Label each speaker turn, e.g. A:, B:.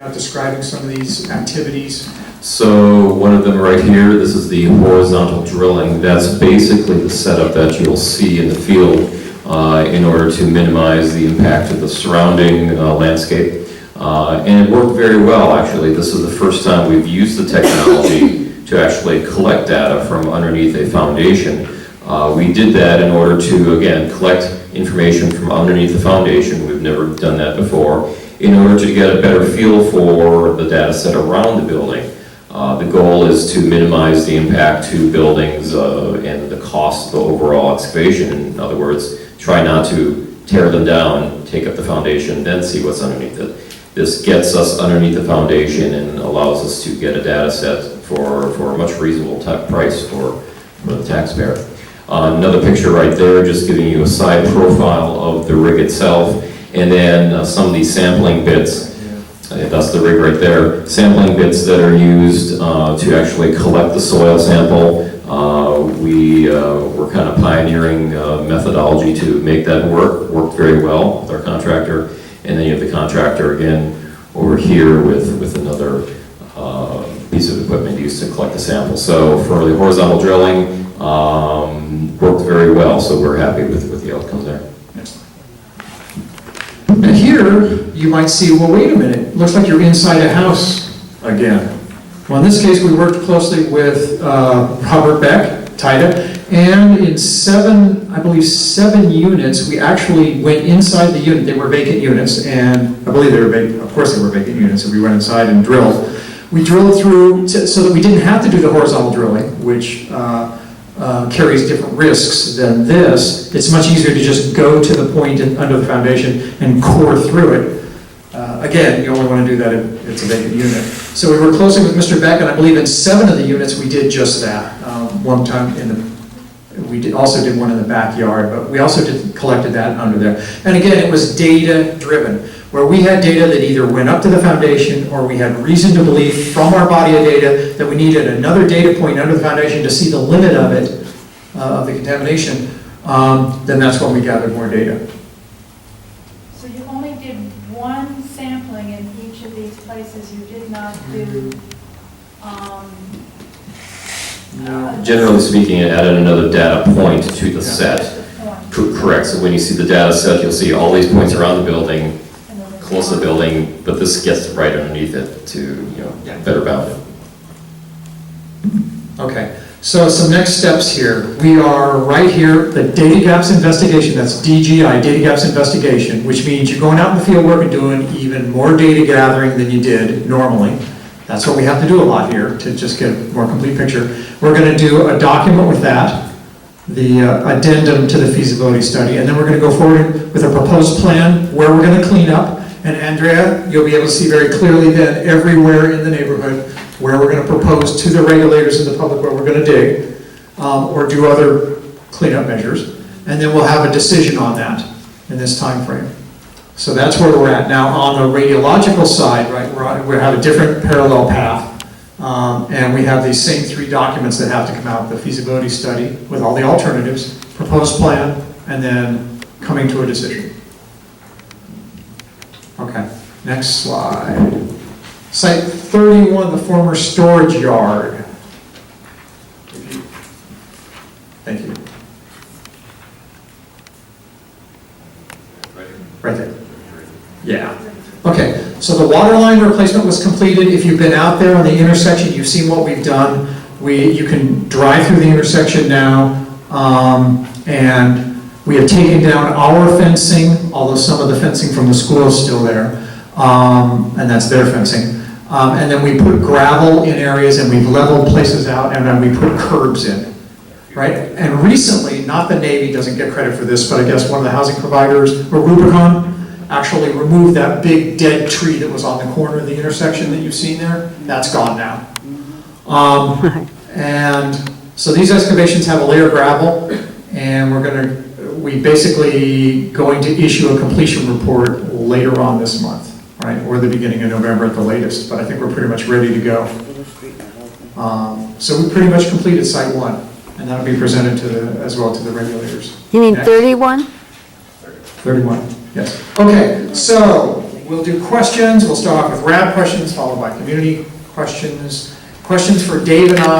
A: Describing some of these activities.
B: So one of them right here, this is the horizontal drilling. That's basically the setup that you'll see in the field in order to minimize the impact of the surrounding landscape. And it worked very well, actually. This is the first time we've used the technology to actually collect data from underneath a foundation. We did that in order to, again, collect information from underneath the foundation. We've never done that before, in order to get a better feel for the data set around the building. The goal is to minimize the impact to buildings and the cost of the overall excavation. In other words, try not to tear them down, take up the foundation, then see what's underneath it. This gets us underneath the foundation and allows us to get a data set for a much reasonable type price for the taxpayer. Another picture right there, just giving you a side profile of the rig itself. And then some of these sampling bits, that's the rig right there, sampling bits that are used to actually collect the soil sample. We're kind of pioneering methodology to make that worked very well with our contractor. And then you have the contractor again over here with another piece of equipment used to collect the sample. So for the horizontal drilling, worked very well, so we're happy with the outcome there.
A: And here, you might see, well, wait a minute, looks like you're inside a house again. Well, in this case, we worked closely with Robert Beck, TIDA, and in I believe seven units, we actually went inside the unit. They were vacant units, and I believe they were vacant, of course they were vacant units, and we went inside and drilled. We drilled through so that we didn't have to do the horizontal drilling, which carries different risks than this. It's much easier to just go to the point under the foundation and core through it. Again, you only want to do that if it's a vacant unit. So we worked closely with Mr. Beck, and I believe in 7 of the units we did just that. One time also did one in the backyard, but we also collected that under there. And again, it was data driven, where we had data that either went up to the foundation or we had reason to believe from our body of data that we needed another data point under the foundation to see the limit of it, of the contamination. Then that's when we gathered more data.
C: So you only did one sampling in each of these places. You did not do
A: No.
B: Generally speaking, it added another data point to the set. Correct, so when you see the data set, you'll see all these points around the building, close to the building, but this gets right underneath it to, better bound it.
A: Okay, so some next steps here. We are right here, the data gaps investigation, that's DGI, data gaps investigation, which means you're going out in the field work and doing even more data gathering than you did normally. That's what we have to do a lot here to just get a more complete picture. We're going to do a document with that, the addendum to the feasibility study, and then we're going to go forward with a proposed plan where we're going to clean up. And Andrea, you'll be able to see very clearly then everywhere in the neighborhood where we're going to propose to the regulators and the public where we're going to dig or do other cleanup measures. And then we'll have a decision on that in this time frame. So that's where we're at. Now on the radiological side, right, we have a different parallel path. And we have these same 3 documents that have to come out, the feasibility study with all the alternatives, proposed plan, and then coming to a decision. Okay, next slide. Site 31, the former storage yard. Thank you. Right there. Yeah. Okay, so the water line replacement was completed. If you've been out there on the intersection, you've seen what we've done. You can drive through the intersection now, and we have taken down our fencing, although some of the fencing from the school is still there, and that's their fencing. And then we put gravel in areas, and we've leveled places out, and then we put curbs in, right? And recently, not the Navy doesn't get credit for this, but I guess one of the housing providers, or Rubicon, actually removed that big dead tree that was on the corner of the intersection that you've seen there. That's gone now. And so these excavations have a layer of gravel, and we basically going to issue a completion report later on this month, right? Or the beginning of November at the latest, but I think we're pretty much ready to go. So we pretty much completed site 1, and that'll be presented as well to the regulators.
D: You mean
A: Next.
D: 31?
A: 31, yes. Okay, so we'll do questions. We'll start off with Rab questions, followed by community questions. Questions for Dave and I.